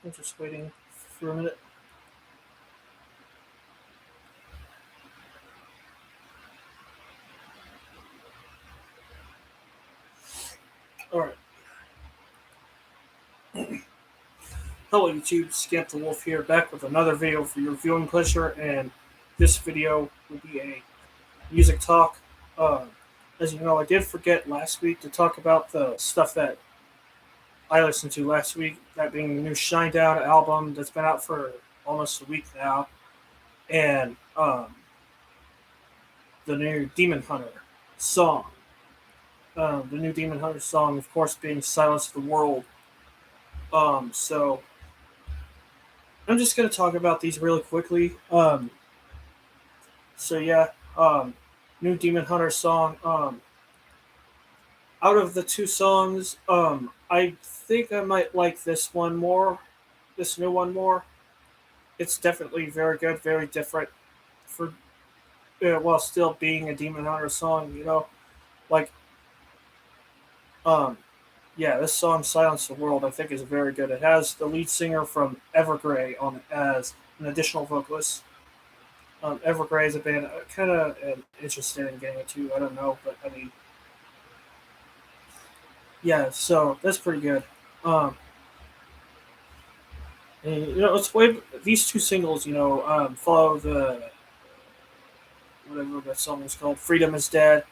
I'm just waiting for a minute. All right. Hello YouTube, Scamp the Wolf here, back with another video for your viewing pleasure, and this video will be a music talk. Uh, as you know, I did forget last week to talk about the stuff that I listened to last week, that being the new Shinedown album that's been out for almost a week now, and the new Demon Hunter song. The new Demon Hunter song, of course, being Silence of the World. So I'm just going to talk about these really quickly. So yeah, new Demon Hunter song. Out of the two songs, I think I might like this one more, this new one more. It's definitely very good, very different for while still being a Demon Hunter song. Like um, yeah, this song "Silence the World" I think is very good. It has the lead singer from Evergrey on it as an additional vocalist. Evergrey is a band I kind of am interested in getting into. I don't know, but I mean, yeah, so that's pretty good. Um, and, it's way these two singles. Follow the whatever that song was called, "Freedom Is Dead,"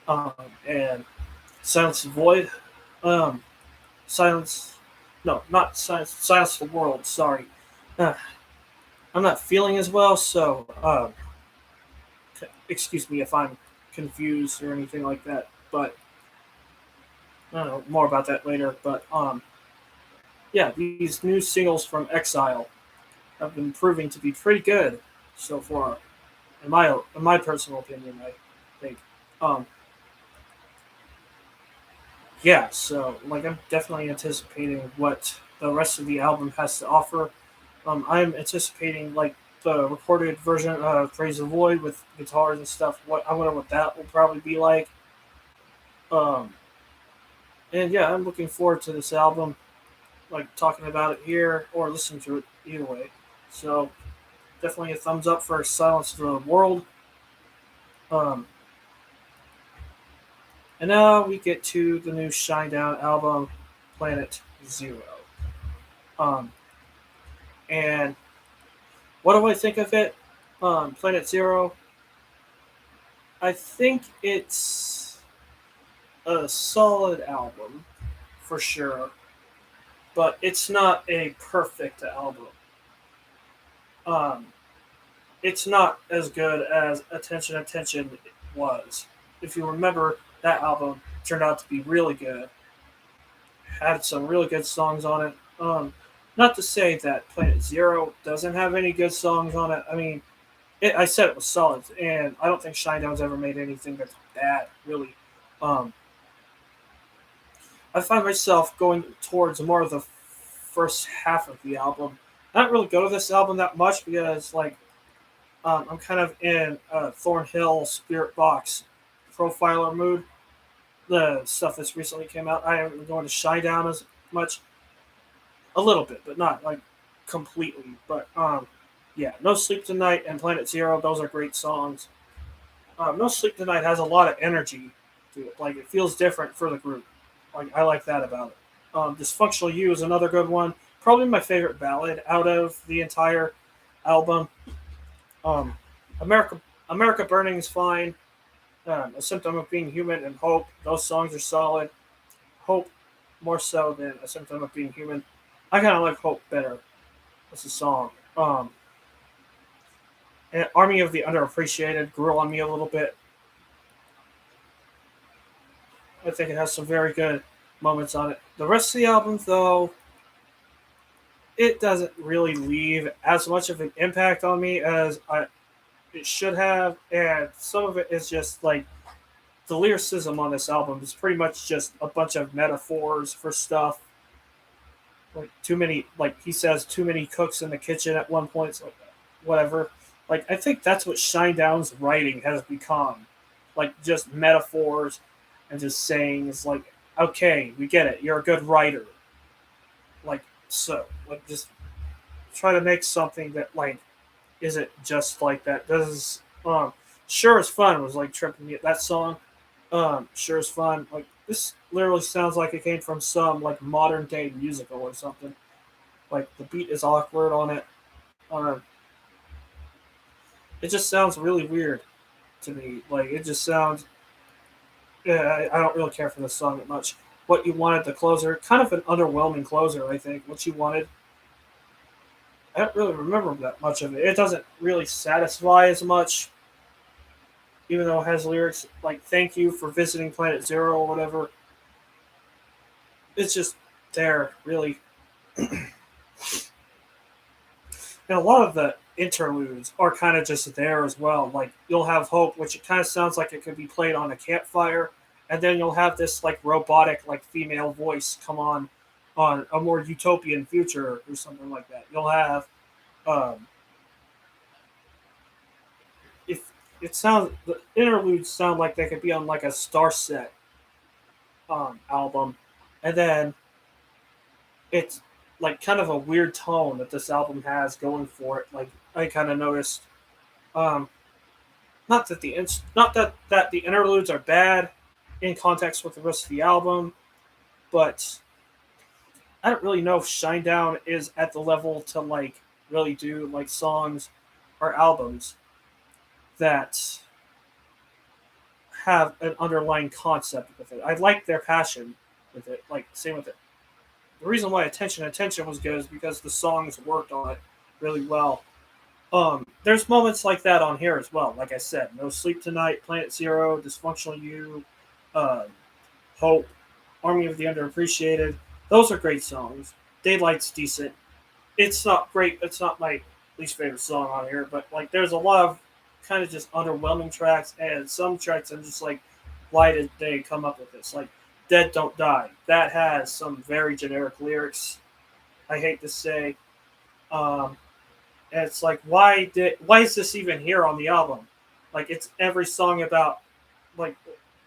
and "Silence the Void." Um, Silence, no, not silence. Silence the World. Sorry, uh, I'm not feeling as well, so excuse me if I'm confused or anything like that. But I don't know more about that later. But yeah, these new singles from Exile have been proving to be pretty good so far, in my personal opinion. I think. Um, yeah, so like I'm definitely anticipating what the rest of the album has to offer. I'm anticipating like the recorded version of "Praise the Void" with guitars and stuff. What I wonder what that will probably be like. Um, and yeah, I'm looking forward to this album. Like talking about it here or listening to it either way. So definitely a thumbs up for Silence of the World. Um, and now we get to the new Shinedown album, Planet Zero. Um, and what do I think of it? Planet Zero. I think it's a solid album for sure, but it's not a perfect album. Um, it's not as good as Attention Attention was. If you remember, that album turned out to be really good. Had some really good songs on it. Not to say that Planet Zero doesn't have any good songs on it. I mean, I said it was solid, and I don't think Shinedown's ever made anything that's bad, really. Um, I find myself going towards more of the first half of the album. I don't really go to this album that much because, like, I'm kind of in Thornhill Spirit Box profiler mood. The stuff that's recently came out, I haven't been going to Shinedown as much. A little bit, but not like completely. But yeah, No Sleep Tonight and Planet Zero, those are great songs. No Sleep Tonight has a lot of energy to it. Like it feels different for the group. Like I like that about it. Dysfunctional You is another good one. Probably my favorite ballad out of the entire album. Um, America Burning is fine. A Symptom of Being Human and Hope. Those songs are solid. Hope more so than A Symptom of Being Human. I kind of like Hope better as a song. And Army of the Underappreciated grew on me a little bit. I think it has some very good moments on it. The rest of the album, though, it doesn't really leave as much of an impact on me as it should have, and some of it is just like the lyricism on this album is pretty much just a bunch of metaphors for stuff. Like too many, like he says, too many cooks in the kitchen at one point. It's like whatever. Like I think that's what Shinedown's writing has become, like just metaphors and just sayings. Like okay, we get it. You're a good writer. Like So like just try to make something that like isn't just like that. Does Sure as Fun was like tripping me. That song, Sure as Fun, like this literally sounds like it came from some like modern day musical or something. Like the beat is awkward on it. Um, it just sounds really weird to me. Like it just sounds. Yeah, I don't really care for this song that much. What you wanted, the closer, kind of an underwhelming closer. I think what you wanted. I don't really remember that much of it. It doesn't really satisfy as much, even though it has lyrics like "Thank you for visiting Planet Zero" or whatever. It's just there, really. And a lot of the interludes are kind of just there as well. Like you'll have Hope, which it kind of sounds like it could be played on a campfire, and then you'll have this like robotic, like female voice come on a more utopian future or something like that. You'll have um, if it sounds the interludes sound like they could be on like a Starset album, and then it's like kind of a weird tone that this album has going for it. Like I kind of noticed. Um, not that the interludes are bad in context with the rest of the album, but I don't really know if Shinedown is at the level to like really do like songs or albums that have an underlying concept with it. I like their passion with it. Like same with it. The reason why Attention was good is because the songs worked on it really well. There's moments like that on here as well. Like I said, No Sleep Tonight, Planet Zero, Dysfunctional You, uh, Hope, Army of the Underappreciated. Those are great songs. Daylight's decent. It's not great. It's not my least favorite song on here, but like there's a lot of kind of just underwhelming tracks, and some tracks I'm just like, why did they come up with this? Like Dead Don't Die. That has some very generic lyrics. I hate to say. Um, and it's like, why is this even here on the album? Like it's every song about like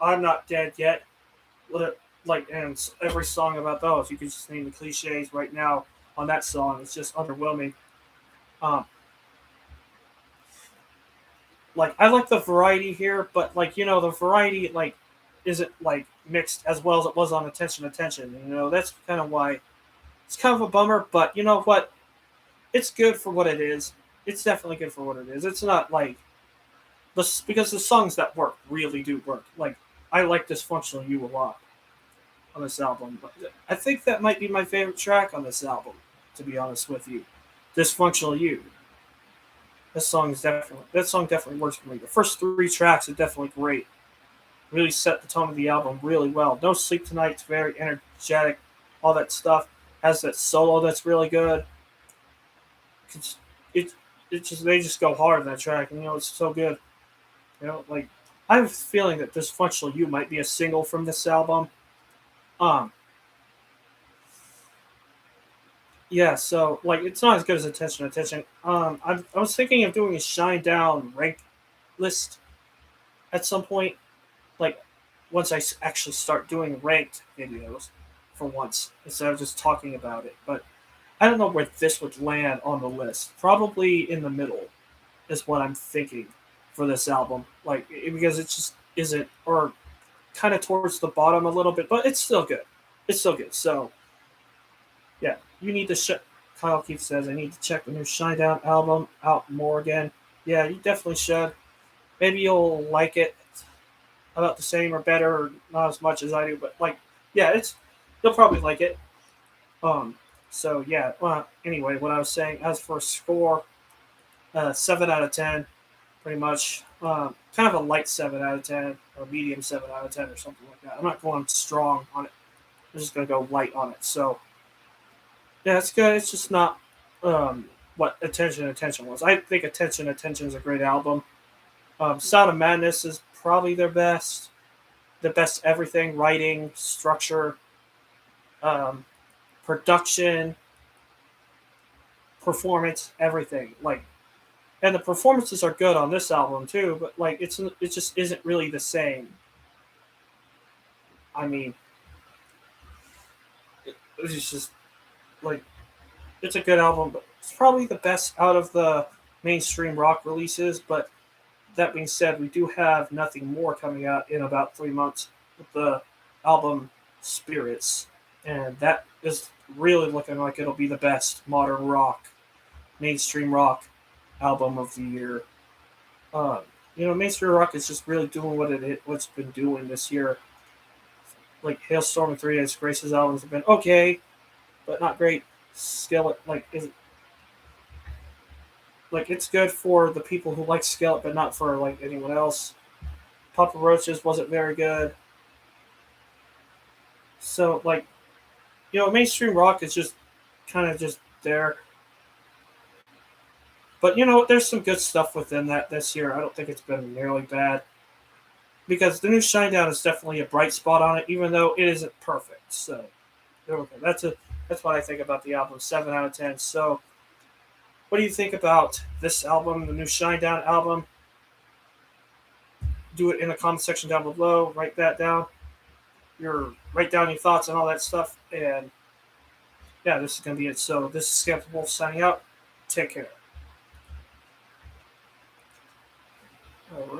I'm not dead yet. Like and every song about those. You could just name the cliches right now on that song. It's just underwhelming. Um, like I like the variety here, but like the variety like isn't like mixed as well as it was on Attention. That's kind of why it's kind of a bummer. But you know what? It's good for what it is. It's definitely good for what it is. It's not like because the songs that work really do work. Like I like Dysfunctional You a lot on this album. But I think that might be my favorite track on this album, to be honest with you. Dysfunctional You. That song definitely works for me. The first three tracks are definitely great. Really set the tone of the album really well. No Sleep Tonight's very energetic. All that stuff has that solo that's really good. It's, it it just they just go hard on that track, and it's so good. Like I have a feeling that Dysfunctional You might be a single from this album. Um, yeah, so like it's not as good as Attention. I was thinking of doing a Shinedown rank list at some point, like once actually start doing ranked videos for once instead of just talking about it. But I don't know where this would land on the list. Probably in the middle is what I'm thinking for this album. Like because it just isn't, or kind of towards the bottom a little bit, but it's still good. It's still good. So yeah, you need to. Kyle Keith says I need to check the new Shinedown album out more again. Yeah, you definitely should. Maybe you'll like it about the same or better, or not as much as I do, but like, yeah, you'll probably like it. Um, so yeah. Well, anyway, what I was saying as for score, 7 out of 10, pretty much. Kind of a light 7 out of 10 or medium 7 out of 10 or something like that. I'm not going strong on it. I'm just gonna go light on it. So yeah, it's good. It's just not what Attention was. I think Attention is a great album. Sound of Madness is probably their best. The best everything, writing, structure, um, production, performance, everything. Like, and the performances are good on this album too. But like, it just isn't really the same. I mean, it's just like It's a good album, but it's probably the best out of the mainstream rock releases. But that being said, we do have Nothing More coming out in about 3 months with the album Spirits, and that is really looking like it'll be the best modern rock, mainstream rock album of the year. Um, mainstream rock is just really doing what's been doing this year. Like Hailstorm and Three Days Grace's albums have been okay, but not great. Skillet it's good for the people who like Skillet, but not for like anyone else. Papa Roaches wasn't very good. So mainstream rock is just kind of just there. But there's some good stuff within that this year. I don't think it's been nearly bad because the new Shinedown is definitely a bright spot on it, even though it isn't perfect. So okay, that's what I think about the album. 7 out of 10. So what do you think about this album, the new Shinedown album? Do it in the comment section down below. Write that down. Write down your thoughts and all that stuff. And yeah, this is gonna be it. So this is Skeptic Wolf signing out. Take care. All right.